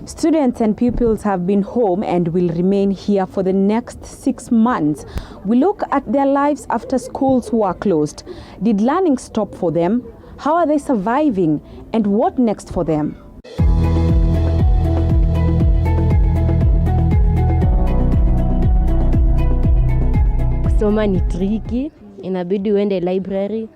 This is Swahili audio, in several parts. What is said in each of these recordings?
Students and pupils have been home and will remain here for the next 6 months. We look at their lives after schools were closed. Did learning stop for them? How are they surviving? And what next for them? Kusoma ni tricky, inabidi uende library.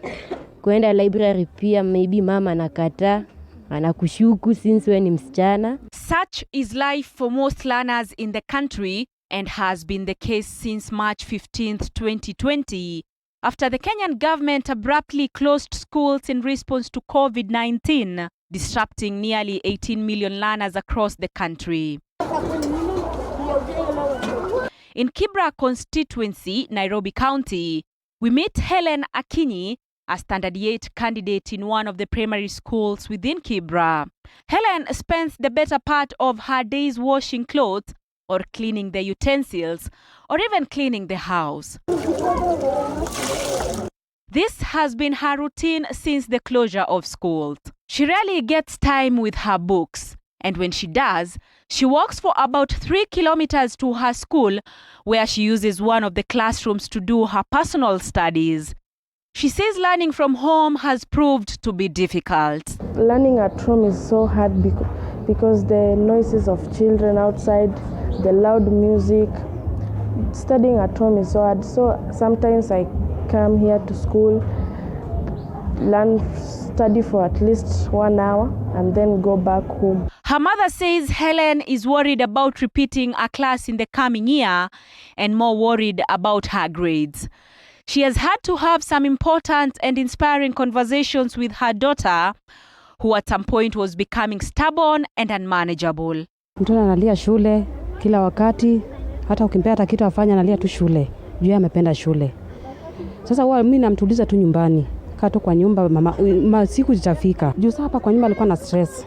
Kuenda library pia maybe mama anakataa, anakushuku since wewe ni msichana. Such is life for most learners in the country and has been the case since March 15th, 2020, after the Kenyan government abruptly closed schools in response to COVID-19, disrupting nearly 18 million learners across the country. In Kibra constituency, Nairobi County, we meet Helen Akinyi, a Standard 8 candidate in one of the primary schools within Kibra. Helen spends the better part of her days washing clothes or cleaning the utensils or even cleaning the house. This has been her routine since the closure of schools. She rarely gets time with her books, and when she does, she walks for about 3 kilometers to her school, where she uses one of the classrooms to do her personal studies. She says learning from home has proved to be difficult. Learning at home is so hard because the noises of children outside, the loud music. Studying at home is so hard. So sometimes I come here to school, study for at least 1 hour, and then go back home. Her mother says Helen is worried about repeating a class in the coming year and more worried about her grades. She has had to have some important and inspiring conversations with her daughter, who at some point was becoming stubborn and unmanageable. Mtoto analia shule kila wakati, hata ukimpea hata kitu afanya analia tu shule. Juu amependa shule. Sasa huwa mimi namtuliza tu nyumbani. Kaa tu kwa nyumba mama siku zitafika. Juu sasa hapa kwa nyumba alikuwa na stress.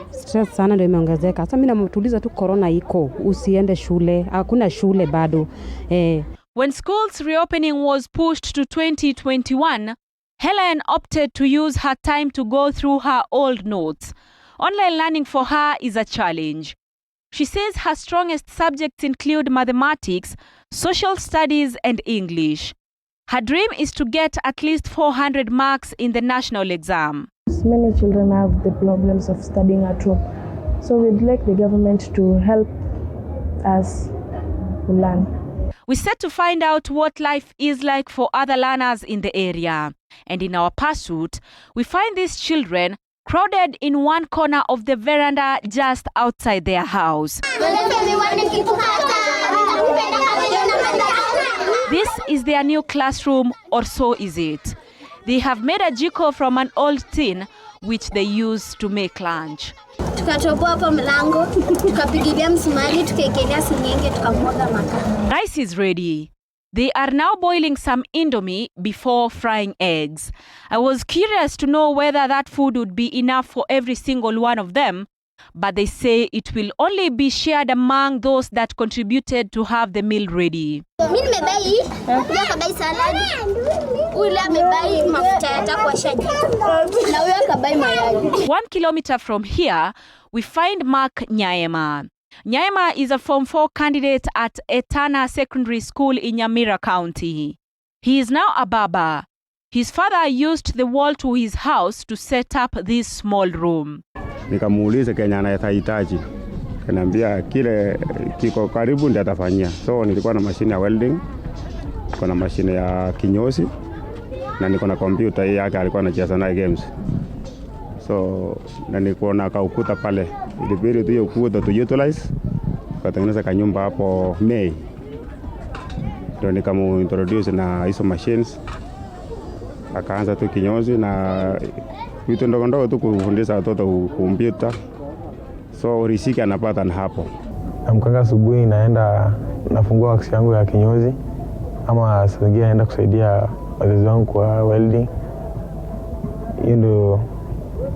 Stress sana ndio imeongezeka. Sasa mimi namtuliza tu corona iko, usiende shule, hakuna shule bado. When schools reopening was pushed to 2021, Helen opted to use her time to go through her old notes. Online learning for her is a challenge. She says her strongest subjects include mathematics, social studies, and English. Her dream is to get at least 400 marks in the national exam. Many children have the problems of studying at home. So we'd like the government to help us learn. We set to find out what life is like for other learners in the area. And in our pursuit, we find these children crowded in one corner of the veranda just outside their house. This is their new classroom, or so is it. They have made a jiko from an old tin, which they use to make lunch. Rice is ready. They are now boiling some indomie before frying eggs. I was curious to know whether that food would be enough for every single one of them, but they say it will only be shared among those that contributed to have the meal ready. 1 kilometer from here, we find Mark Nyaema. Nyaema is a Form 4 candidate at Etana Secondary School in Nyamira County. He is now a barber. His father used the wall to his house to set up this small room. Nikamuuliza Kenya anahitaji. Kaniambia kile kiko karibu ndio atafanyia. So nilikuwa na mashine ya welding, niko na mashine ya kinyozi, na niko na computer hii yake alikuwa anacheza nayo games. So na niko na kaukuta pale. Ilibidi tu ukuta tu utilize. Katengeneza kanyumba hapo May. Ndio nikamuintroduce na hizo machines. Akaanza tu kinyozi na vitu ndogo ndogo tu kufundisha watoto kompyuta. So riziki anapata na hapo. Namkanga asubuhi naenda nafungua workshop yangu ya kinyozi, ama sasa naenda kusaidia wazazi wangu kwa welding. Hiyo ndio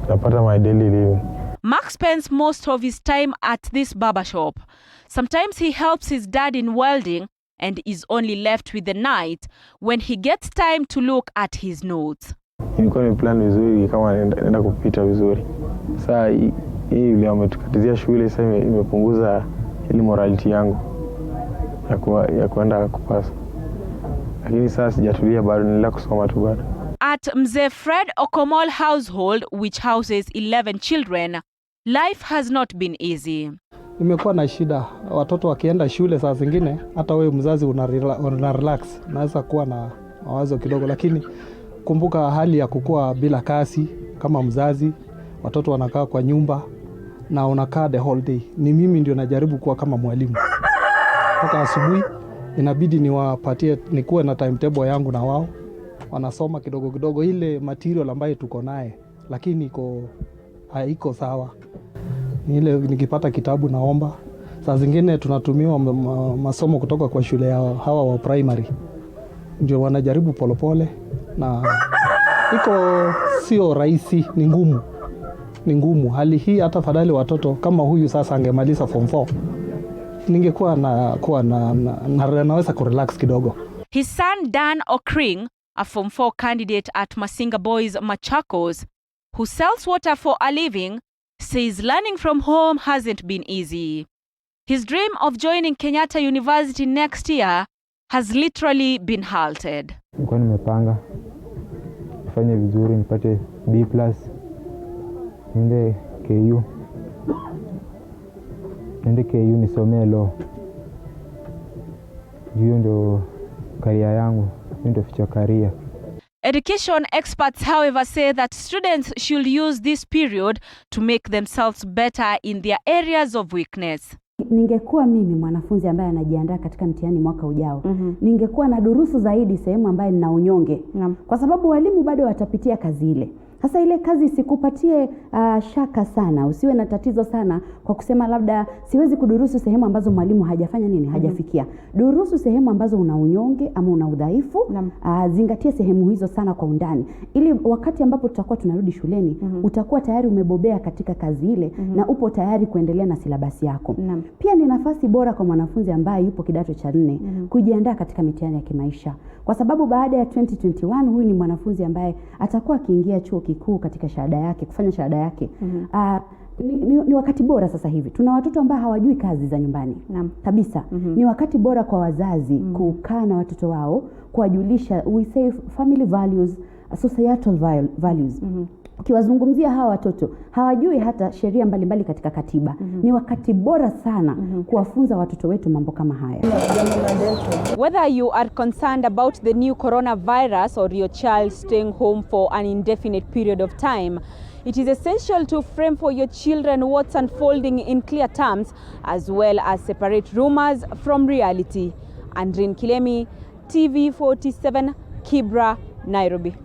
napata my daily living. Mark spends most of his time at this barber shop. Sometimes he helps his dad in welding and is only left with the night when he gets time to look at his notes. Nilikuwa nimeplan vizuri kama naenda kupita vizuri. Sasa hii ile wametukatizia shule sasa imepunguza ile morality yangu ya kuenda kupasa. Lakini sasa sijatulia bado, nila kusoma tu bado. At Mzee Fred Okomol household, which houses 11 children, life has not been easy. Nimekuwa na shida, watoto wakienda shule saa zingine hata wewe mzazi una relax, naweza kuwa na mawazo kidogo, lakini kumbuka hali ya kukua bila kasi kama mzazi, watoto wanakaa kwa nyumba na unakaa the whole day. Ni mimi ndio najaribu kuwa kama mwalimu. Toka asubuhi inabidi nikuwe na timetable yangu na wao. Wanasoma kidogo kidogo ile material ambayo tuko naye, lakini haiko sawa. Ile nikipata kitabu naomba. Saa zingine tunatumiwa masomo kutoka kwa shule ya hawa wa primary. Ndio wanajaribu polepole na sio rahisi, ni ngumu. Hali hii hata fadhali watoto kama huyu sasa angemaliza form 4. Ningekuwa naweza kurelax kidogo. His son Dan Okring, a form 4 candidate at Masinga Boys Machakos, who sells water for a living, says learning from home hasn't been easy. His dream of joining Kenyatta University next year has literally been halted. Nilikuwa nimepanga nifanye vizuri nipate B+, niende KU nisomee law. Hiyo ndio career yangu, hiyo ndio future career. Education experts, however, say that students should use this period to make themselves better in their areas of weakness. Ningekuwa mimi mwanafunzi ambaye anajiandaa katika mtihani mwaka ujao, ningekuwa na durusu zaidi sehemu ambayo nina unyonge. Kwa sababu walimu bado watapitia kazi ile. Sasa ile kazi sikupatie shaka sana, usiwe na tatizo sana kwa kusema labda siwezi kudurusu sehemu ambazo mwalimu hajafanya nini, hajafikia. Durusu sehemu ambazo una unyonge ama una udhaifu, zingatia sehemu hizo sana kwa undani. Ili wakati ambapo tutakuwa tunarudi shuleni, utakuwa tayari umebobea katika kazi ile na upo tayari kuendelea na silabasi yako. Pia ni nafasi bora kwa mwanafunzi ambaye yupo kidato cha 4 kujiandaa katika mitihani ya kimaisha. Kwa sababu baada ya 2021 huyu ni mwanafunzi ambaye atakuwa akiingia chuo kikuu katika shahada yake, kufanya shahada yake. Ni wakati bora sasa hivi. Tuna watoto ambao hawajui kazi za nyumbani. Kabisa. Ni wakati bora kwa wazazi kukaa na watoto wao, kuwajulisha, we say family values, societal values. Ukiwazungumzia hawa watoto hawajui hata sheria mbalimbali katika katiba. Ni wakati bora sana kuwafunza watoto wetu mambo kama haya. Whether you are concerned about the new coronavirus or your child staying home for an indefinite period of time, it is essential to frame for your children what's unfolding in clear terms, as well as separate rumors from reality. Andrin Kilemi, TV 47, Kibra, Nairobi.